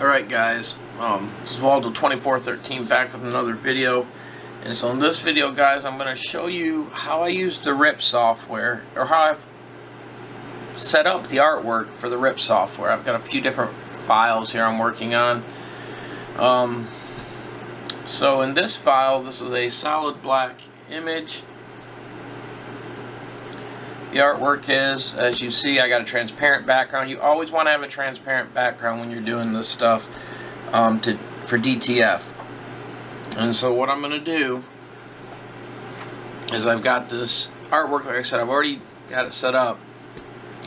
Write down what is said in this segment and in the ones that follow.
Alright guys, this is Waldo2413 back with another video. And so in this video guys, I'm going to show you how I use the RIP software, or how I've set up the artwork for the RIP software. I've got a few different files here I'm working on. So in this file, this is a solid black image. The artwork is, as you see, I got a transparent background. You always want to have a transparent background when you're doing this stuff for DTF. And so what I'm going to do is I've got this artwork, like I said, I've already got it set up.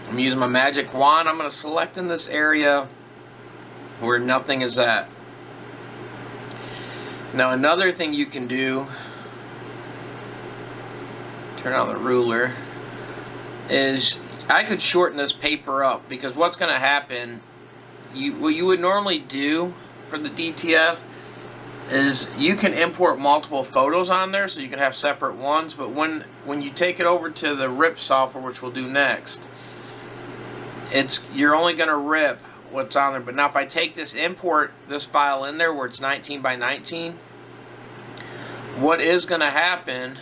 I'm using my magic wand. I'm going to select in this area where nothing is at. Now another thing you can do, turn on the ruler, is I could shorten this paper up, because what's going to happen, what you would normally do for the DTF is you can import multiple photos on there, so you can have separate ones, but when you take it over to the RIP software, which we'll do next, you're only going to rip what's on there. But now if I take this, import this file in there where it's 19 by 19, what is going to happen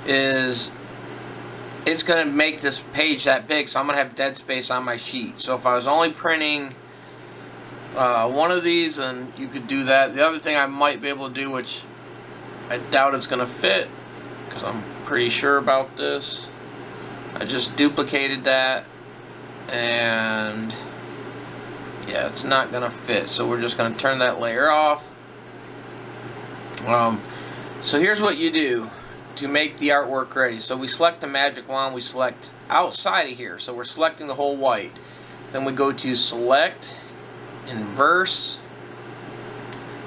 is it's going to make this page that big, so I'm going to have dead space on my sheet. So if I was only printing one of these, then you could do that. The other thing I might be able to do, which I doubt it's going to fit, because I'm pretty sure about this, I just duplicated that, and yeah, it's not going to fit. So we're just going to turn that layer off. So here's what you do to make the artwork ready. So we select the magic wand, we select outside of here, so we're selecting the whole white. Then we go to select, inverse,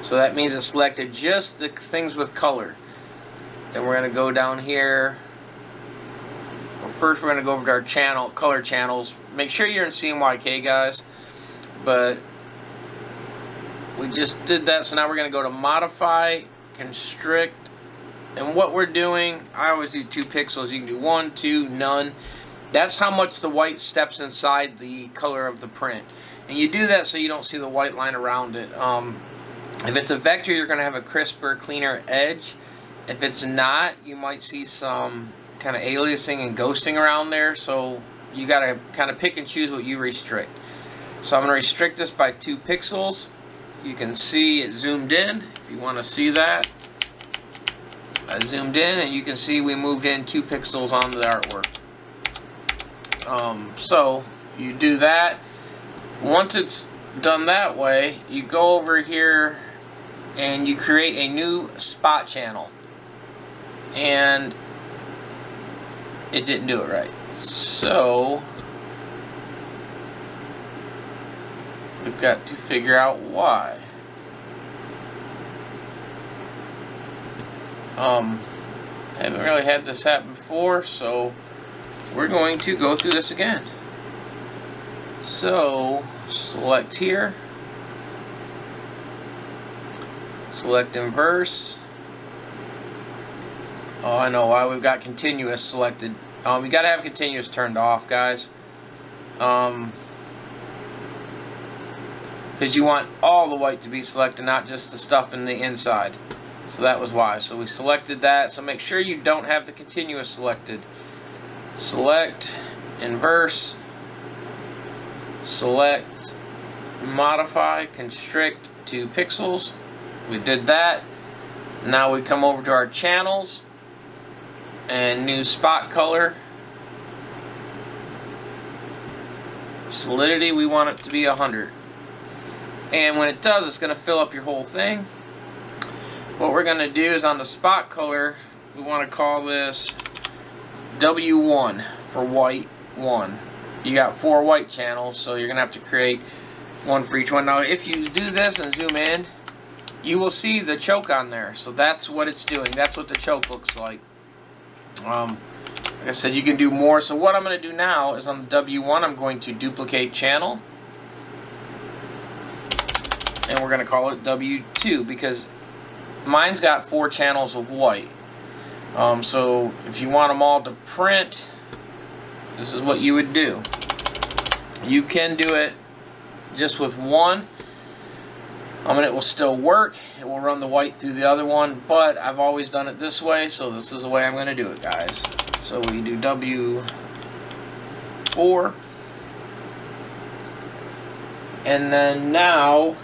so that means it selected just the things with color. Then we're going to go down here. Well, first we're going to go over to our color channels. Make sure you're in CMYK guys, but we just did that, so now we're going to go to modify, constrict. And what we're doing, I always do 2 pixels. You can do 1, 2, none. That's how much the white steps inside the color of the print. And you do that so you don't see the white line around it. If it's a vector, you're going to have a crisper, cleaner edge. If it's not, you might see some kind of aliasing and ghosting around there. So you got to kind of pick and choose what you restrict. So I'm going to restrict this by 2 pixels. You can see it zoomed in if you want to see that. I zoomed in, and you can see we moved in 2 pixels onto the artwork. So you do that. Once it's done that way, you go over here and you create a new spot channel. And it didn't do it right. So we've got to figure out why. I haven't really had this happen before, so we're going to go through this again. So select here, select inverse. Oh, I know why we've got continuous selected. We got to have continuous turned off, guys, because you want all the white to be selected, not just the stuff in the inside. So that was why. So we selected that. So make sure you don't have the continuous selected. Select, inverse, select, modify, constrict 2 pixels. We did that. Now we come over to our channels and new spot color. Solidity, we want it to be 100. And when it does, it's going to fill up your whole thing. What we're going to do is on the spot color, we want to call this W1 for white 1. You got 4 white channels, so you're going to have to create one for each one. Now if you do this and zoom in, you will see the choke on there. So that's what it's doing. That's what the choke looks like. Like I said, you can do more. So what I'm going to do now is on the W1, I'm going to duplicate channel. And we're going to call it W2, because mine's got 4 channels of white. So if you want them all to print, this is what you would do. You can do it just with one. And it will still work. It will run the white through the other one, but I've always done it this way, so this is the way I'm going to do it, guys. So we do W4. And then now,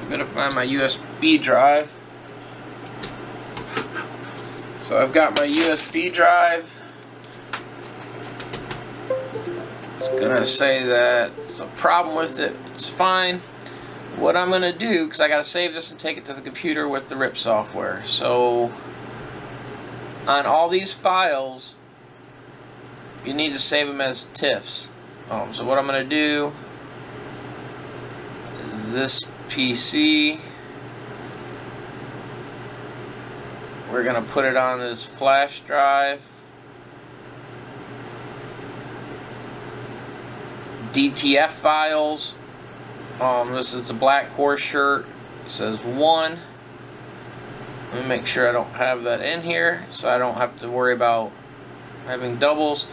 I'm going to find my USB drive. So I've got my USB drive. It's going to say that it's a problem with it. It's fine. What I'm going to do, because I got to save this and take it to the computer with the RIP software. So on all these files, you need to save them as TIFFs. So what I'm going to do is this PC, we're going to put it on this flash drive. DTF files. This is the black horse shirt. It says 1. Let me make sure I don't have that in here, so I don't have to worry about having doubles.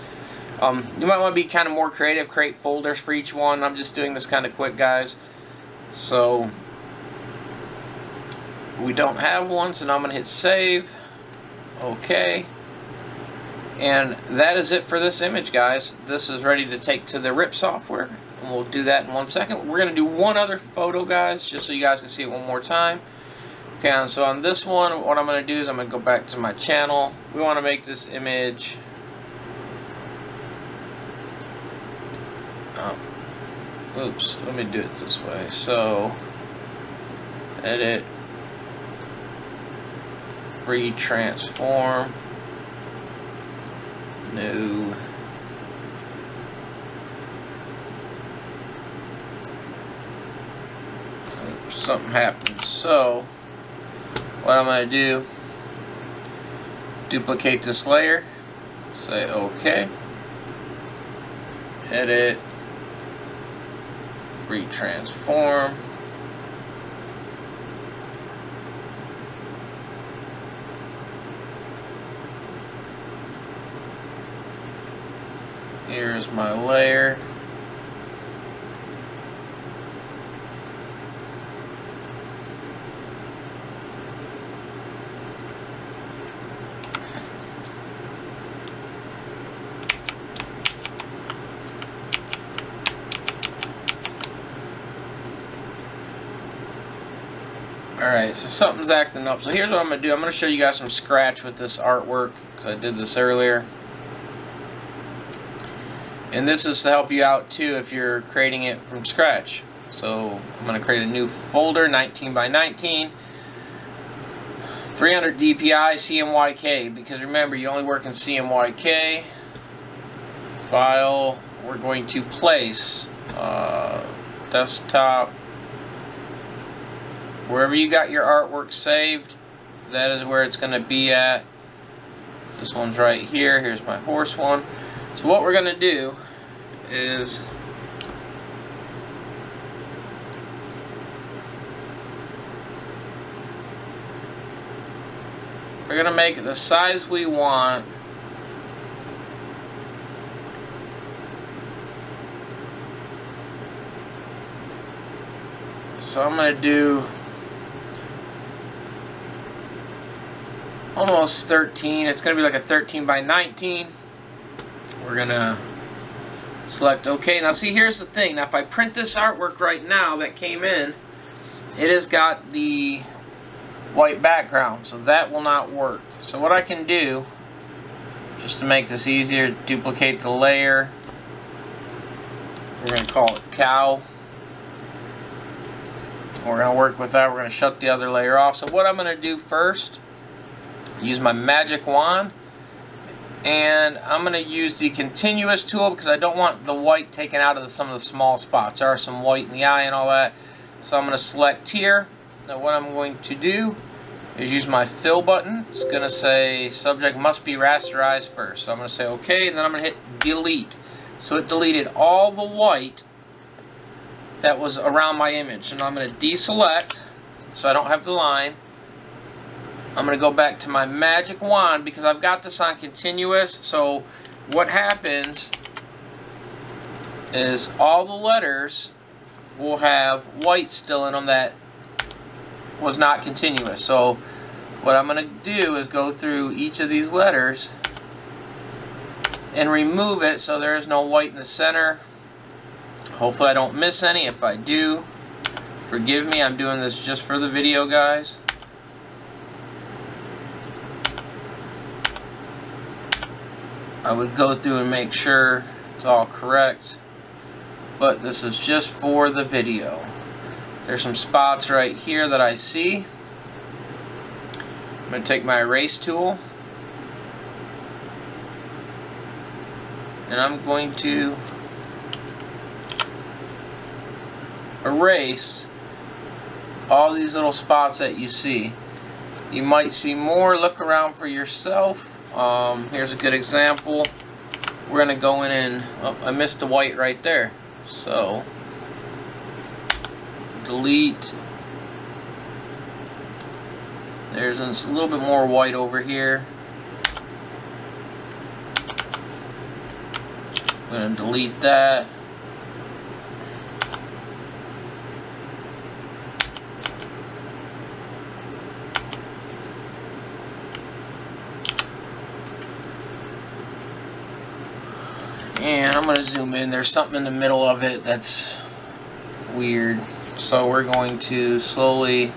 You might want to be kind of more creative, create folders for each one. I'm just doing this kind of quick, guys. So we don't have one, so now I'm going to hit save. Okay. And that is it for this image, guys. This is ready to take to the RIP software. And we'll do that in 1 second. We're going to do one other photo, guys, just so you guys can see it one more time. Okay, and so on this one, what I'm going to do is I'm going to go back to my channel. We want to make this image oops, let me do it this way. So, edit, free transform, new, something happened. So what I'm going to do, duplicate this layer, say OK, edit, free transform, here's my layer. Alright, so something's acting up. So here's what I'm going to do. I'm going to show you guys some scratch with this artwork, because I did this earlier. And this is to help you out too if you're creating it from scratch. So I'm going to create a new folder, 19 by 19, 300 DPI CMYK, because remember, you only work in CMYK. File, we're going to place desktop. Wherever you got your artwork saved, that is where it's going to be at. This one's right here. Here's my horse one. So what we're going to do is we're going to make it the size we want. So I'm going to do almost 13. It's going to be like a 13 by 19. We're going to select OK. Now see, here's the thing. Now if I print this artwork right now that came in, it has got the white background, so that will not work. So what I can do, just to make this easier, duplicate the layer. We're going to call it cow. We're going to work with that. We're going to shut the other layer off. So what I'm going to do first, use my magic wand, and I'm going to use the continuous tool because I don't want the white taken out of some of the small spots. There are some white in the eye and all that. So I'm going to select here. Now what I'm going to do is use my fill button. It's going to say subject must be rasterized first. So I'm going to say OK, and then I'm going to hit delete. So it deleted all the white that was around my image. And I'm going to deselect so I don't have the line. I'm going to go back to my magic wand because I've got this on continuous. So what happens is all the letters will have white still in them that was not continuous. So what I'm going to do is go through each of these letters and remove it so there is no white in the center. Hopefully I don't miss any. If I do, forgive me. I'm doing this just for the video, guys. I would go through and make sure it's all correct, but this is just for the video. There's some spots right here that I see. I'm going to take my erase tool and I'm going to erase all these little spots that you see. You might see more. Look around for yourself. Here's a good example. We're going to go in and I missed the white right there, so delete. There's a little bit more white over here. I'm going to delete that. And I'm going to zoom in. There's something in the middle of it that's weird. So we're going to slowly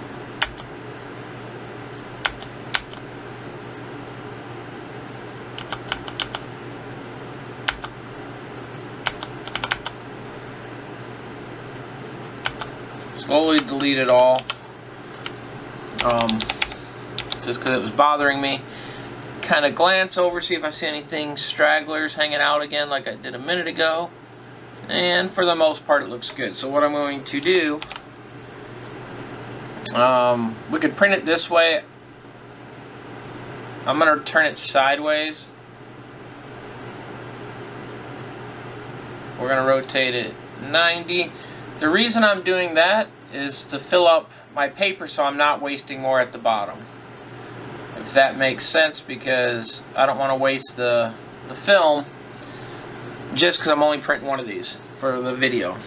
delete it all. Just because it was bothering me. Kind of glance over, see if I see anything, stragglers hanging out again like I did a minute ago, and for the most part it looks good. So what I'm going to do, we could print it this way. I'm going to turn it sideways. We're going to rotate it 90. The reason I'm doing that is to fill up my paper so I'm not wasting more at the bottom. If that makes sense, because I don't want to waste the film just because I'm only printing one of these for the video.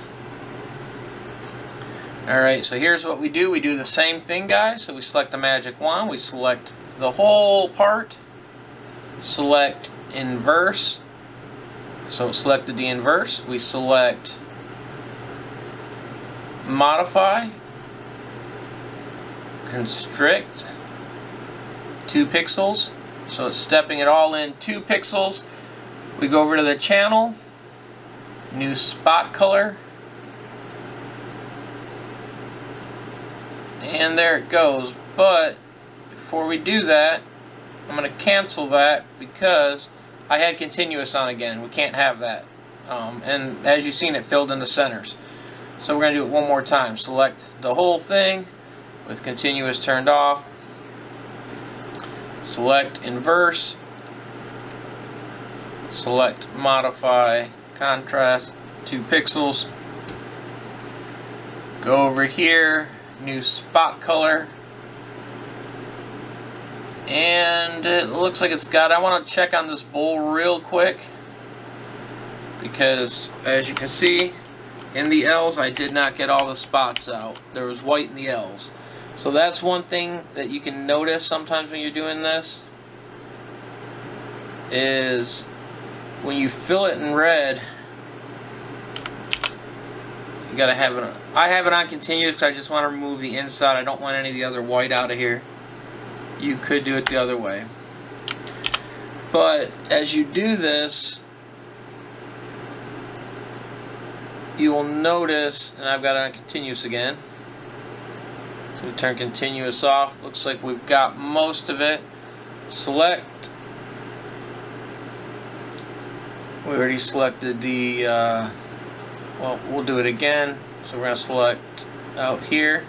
Alright, so here's what we do. We do the same thing, guys. So we select the magic wand, we select the whole part, select inverse. So selected the inverse. We select modify, constrict, 2 pixels, so it's stepping it all in 2 pixels. We go over to the channel, new spot color, and there it goes. But before we do that, I'm going to cancel that because I had continuous on again. We can't have that. And as you've seen, it filled in the centers. So we're going to do it one more time. Select the whole thing with continuous turned off. Select inverse, select modify, contrast, 2 pixels, go over here, new spot color, and it looks like it's got, I want to check on this bowl real quick, because as you can see in the L's I did not get all the spots out. There was white in the L's. So that's one thing that you can notice sometimes when you're doing this, is when you fill it in red, you gotta have it. I have it on continuous because I just want to remove the inside. I don't want any of the other white out of here. You could do it the other way. But as you do this, you will notice, and I've got it on continuous again. So we turn continuous off. Looks like we've got most of it. Select. We already selected the, well, we'll do it again. So we're going to select out here.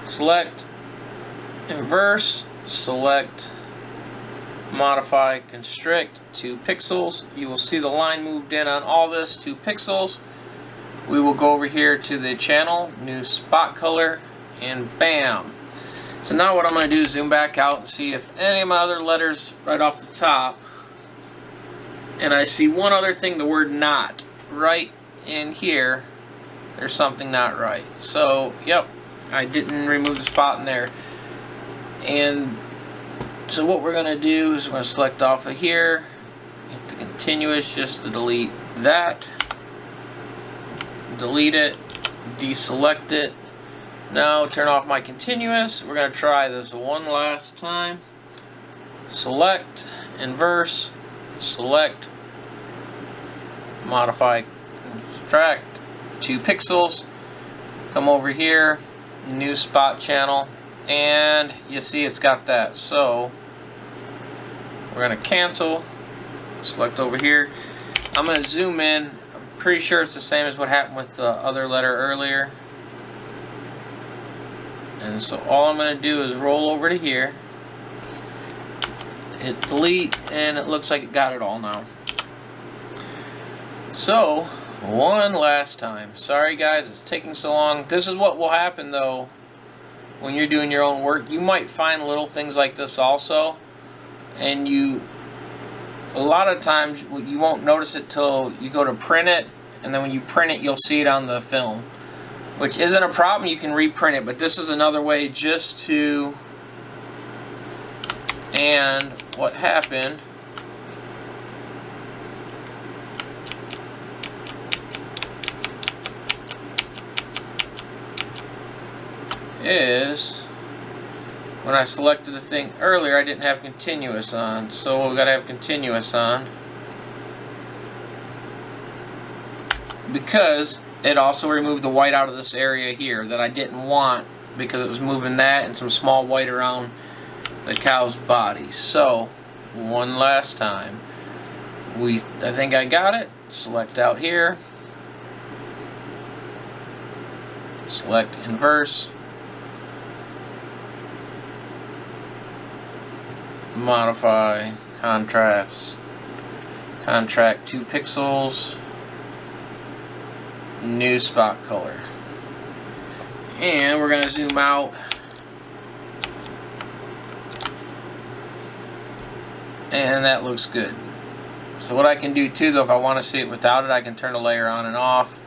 Select inverse. Select modify, constrict, 2 pixels. You will see the line moved in on all this, 2 pixels. We will go over here to the channel, new spot color, and bam. So now what I'm going to do is zoom back out and see if any of my other letters right off the top. And I see one other thing, the word not, right in here. there's something not right. So, yep, I didn't remove the spot in there. And so what we're going to do is we're going to select off of here, hit the continuous just to delete that, delete it, deselect it. Now turn off my continuous. We're going to try this one last time. Select, inverse, select, modify, extract, 2 pixels, come over here, new spot channel, and you see it's got that. So we're going to cancel, select over here. I'm going to zoom in. I'm pretty sure it's the same as what happened with the other letter earlier. And so all I'm going to do is roll over to here, hit delete, and it looks like it got it all now. So, one last time. Sorry guys, it's taking so long. This is what will happen though when you're doing your own work. You might find little things like this also, and a lot of times you won't notice it till you go to print it, and then when you print it you'll see it on the film, which isn't a problem. You can reprint it, but this is another way just to. And what happened is when I selected the thing earlier, I didn't have continuous on, so we gotta have continuous on, because it also removed the white out of this area here that I didn't want, because it was moving that and some small white around the cow's body. So one last time, I think I got it. Select out here, select inverse, modify, contrast, contract 2 pixels, new spot color, and we're going to zoom out. And that looks good. So what I can do too though, if I want to see it without it, I can turn the layer on and off.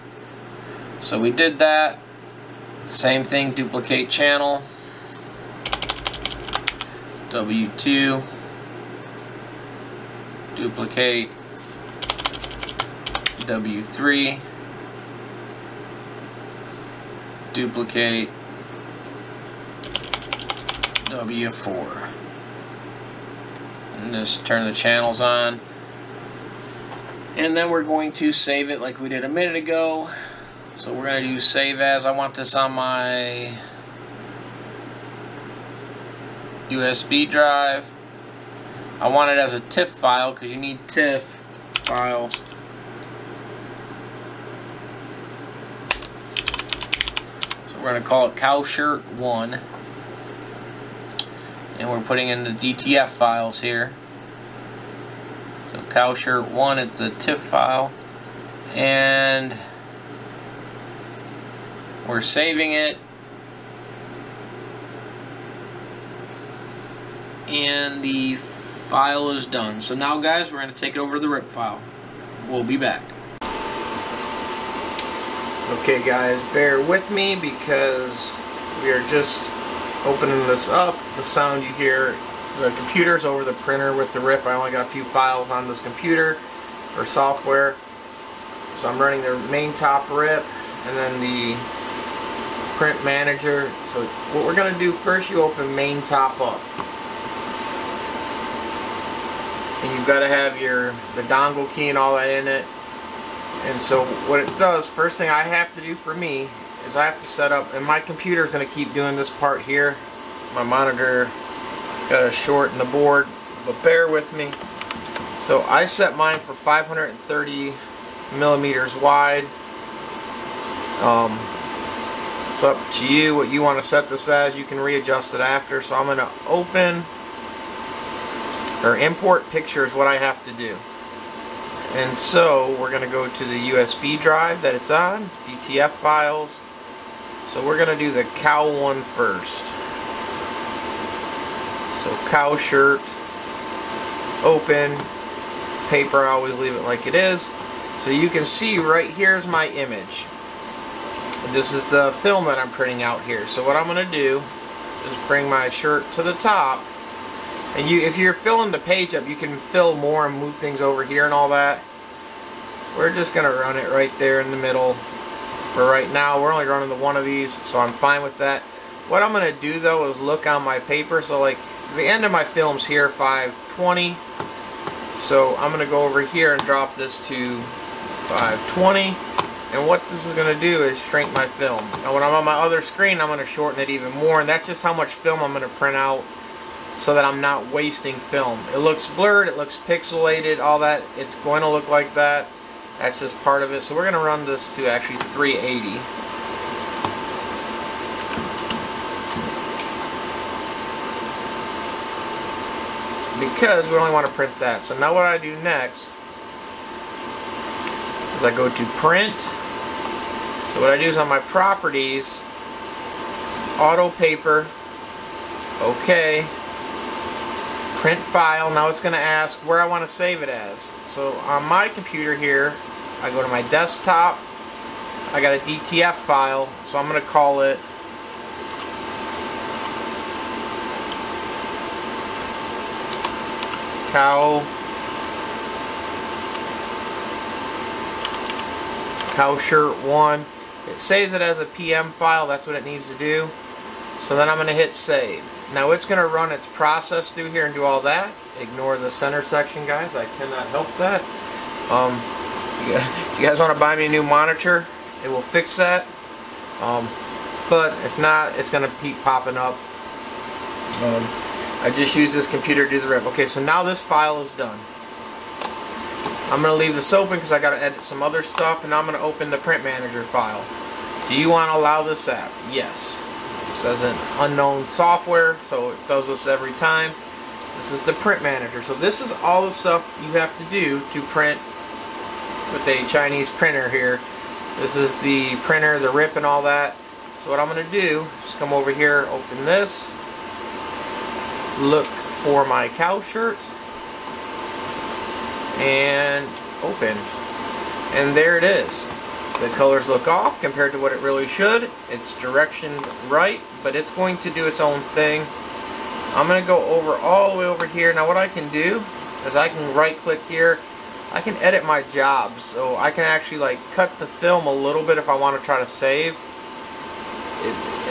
So we did that. Same thing, duplicate channel, W2, duplicate, W3, duplicate, W4. And just turn the channels on, and then we're going to save it like we did a minute ago. So we're going to do save as. I want this on my USB drive. I want it as a TIFF file because you need TIFF files. So we're going to call it Cow Shirt 1. And we're putting in the DTF files here. So Cow Shirt 1, it's a TIFF file. And we're saving it. And the file is done. So now guys, we're going to take it over to the RIP file. We'll be back. Okay guys, bear with me because we are just opening this up. The sound you hear, the computer's over the printer with the RIP. I only got a few files on this computer or software. So I'm running the main top RIP and then the print manager. So what we're going to do first, you open main top up. And you've got to have the dongle key and all that in it. And so what it does, first thing I have to do for me is I have to set up, and my computer is going to keep doing this part here. My monitor got to shorten the board, but bear with me. So I set mine for 530 millimeters wide. It's up to you what you want to set this as. You can readjust it after. So I'm going to open or import picture is what I have to do. And so we're going to go to the USB drive that it's on, DTF files. So we're going to do the cow one first. So cow shirt, open, paper, I always leave it like it is. So you can see right here's my image. This is the film that I'm printing out here. So what I'm going to do is bring my shirt to the top. And if you're filling the page up, you can fill more and move things over here and all that. We're just going to run it right there in the middle. For right now, we're only running the one of these, so I'm fine with that. What I'm going to do though is look on my paper. So like the end of my film's here, 520. So I'm going to go over here and drop this to 520. And what this is going to do is shrink my film. Now when I'm on my other screen, I'm going to shorten it even more. And that's just how much film I'm going to print out, so that I'm not wasting film. It looks blurred, it looks pixelated, all that. It's going to look like that. That's just part of it. So we're going to run this to actually 380. Because we only want to print that. So now what I do next is I go to print. So what I do is on my properties, auto paper, okay, print file. Now it's going to ask where I want to save it as. So on my computer here, I go to my desktop. I got a DTF file, so I'm going to call it cow shirt 1. It saves it as a PM file. That's what it needs to do. So then I'm going to hit save. Now it's going to run its process through here and do all that. Ignore the center section, guys. I cannot help that. If you guys want to buy me a new monitor, it will fix that. But if not, it's going to keep popping up. I just use this computer to do the rip. Okay, so now this file is done. I'm going to leave this open because I got to edit some other stuff, and now I'm going to open the print manager file. Do you want to allow this app? Yes. It says an unknown software, so it does this every time. This is the print manager. So this is all the stuff you have to do to print with a Chinese printer here. This is the printer, the rip and all that. So what I'm going to do is come over here, open this, look for my cow shirts, and open. And there it is. The colors look off compared to what it really should. It's directioned right, but it's going to do its own thing. I'm going to go over all the way over here. Now what I can do is I can right click here. I can edit my jobs. So I can actually like cut the film a little bit if I want to try to save.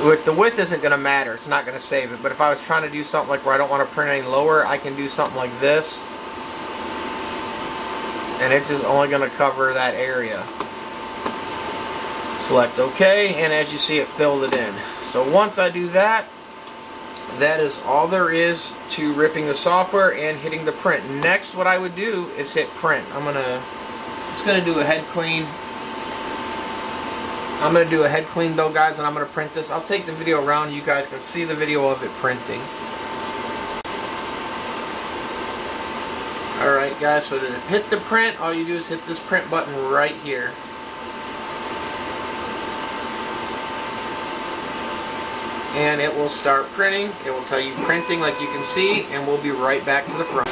With the width isn't going to matter. It's not going to save it. But if I was trying to do something like where I don't want to print any lower, I can do something like this. And it's just only going to cover that area. Select OK, and as you see, it filled it in. So once I do that, that is all there is to ripping the software and hitting the print. Next, what I would do is hit print. It's gonna do a head clean. I'm gonna do a head clean though, guys, and I'm gonna print this. I'll take the video around. You guys can see the video of it printing. All right, guys. So to hit the print, all you do is hit this print button right here. And it will start printing. It will tell you printing like you can see, and we'll be right back to the front.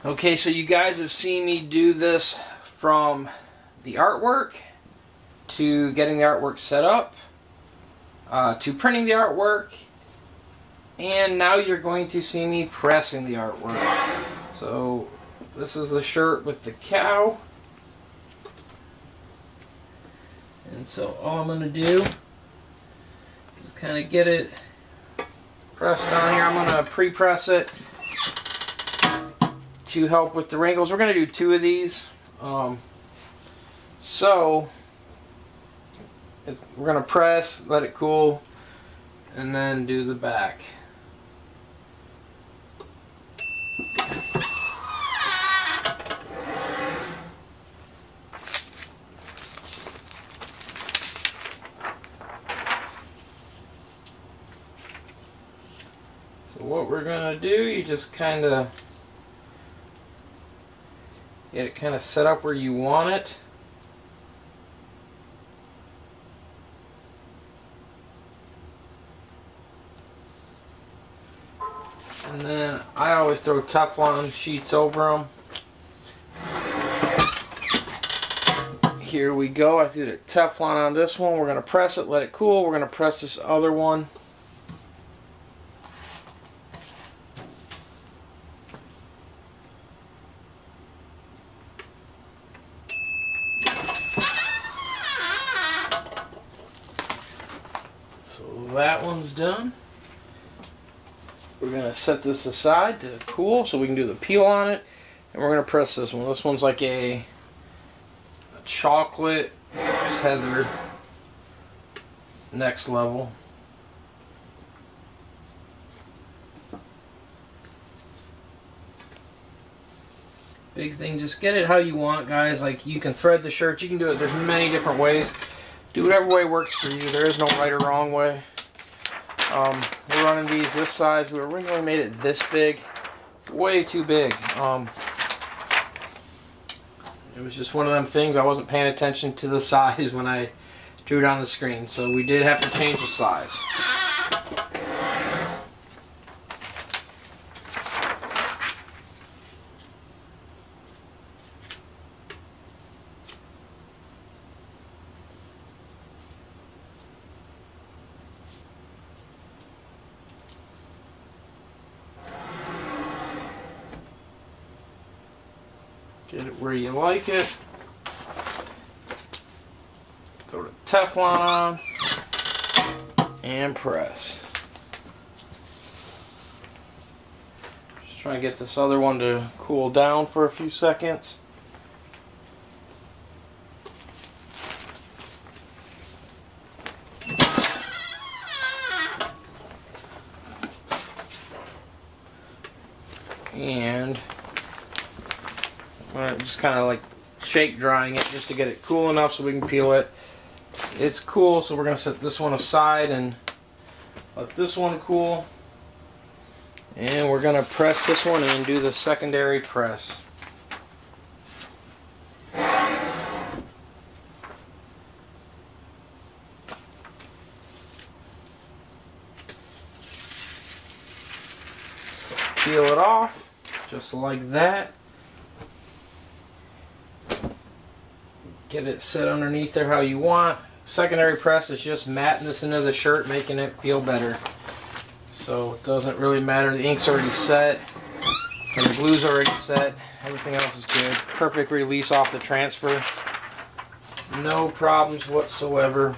Okay, so you guys have seen me do this from the artwork to getting the artwork set up to printing the artwork, and now you're going to see me pressing the artwork. So this is the shirt with the cow, and so all I'm going to do is kind of get it pressed on here. I'm going to pre-press it to help with the wrinkles. We're going to do 2 of these. So we're going to press, let it cool, and then do the back. So what we're going to do, you just kind of get it kind of set up where you want it. And then I always throw Teflon sheets over them. Here we go. I threw the Teflon on this one. We're going to press it, let it cool. We're going to press this other one. So that one's done. We're going to set this aside to cool so we can do the peel on it. And we're going to press this one. This one's like a chocolate heather, next level. Big thing, just get it how you want, guys. Like, you can thread the shirt, you can do it, there's many different ways. Do whatever way works for you. There is no right or wrong way. We're running these this size. We originally made it this big. It's way too big. It was just one of them things. I wasn't paying attention to the size when I drew it on the screen. So we did have to change the size. Get it where you like it. Throw the Teflon on and press. Just trying to get this other one to cool down for a few seconds. And just kind of like shake drying it just to get it cool enough so we can peel it. It's cool, so we're going to set this one aside and let this one cool. And we're going to press this one and do the secondary press. So peel it off just like that. Get it set underneath there how you want. Secondary press is just matting this into the shirt, making it feel better. So it doesn't really matter. The ink's already set, and the glue's already set. Everything else is good. Perfect release off the transfer. No problems whatsoever.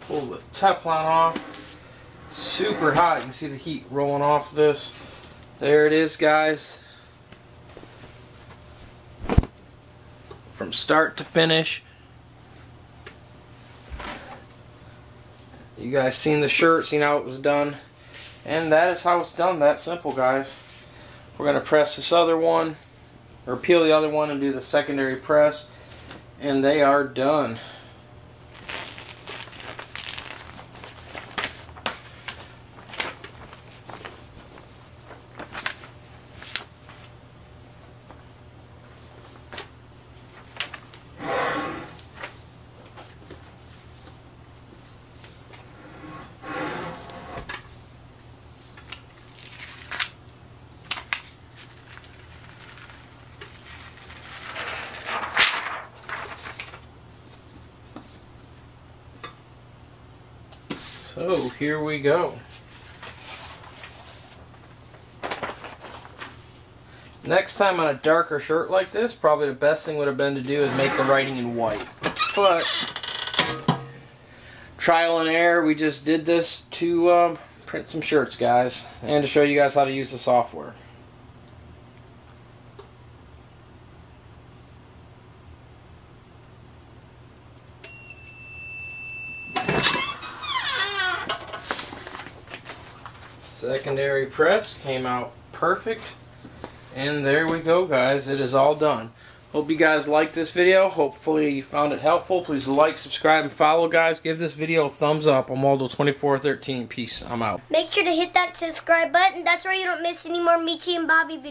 Pull the Teflon off. Super hot. You can see the heat rolling off this. There it is, guys. From start to finish. You guys seen the shirt, seen how it was done. And that is how it's done. That simple, guys. We're going to press this other one, or peel the other one and do the secondary press. And they are done. So here we go. Next time on a darker shirt like this, probably the best thing would have been to do is make the writing in white. But trial and error, we just did this to print some shirts, guys, and to show you guys how to use the software. Secondary press came out perfect, and there we go, guys. It is all done. Hope you guys liked this video. Hopefully you found it helpful. Please like, subscribe, and follow, guys. Give this video a thumbs up. I'm Waldo2413. Peace. I'm out. Make sure to hit that subscribe button. That's why you don't miss any more Michi and Bobby videos.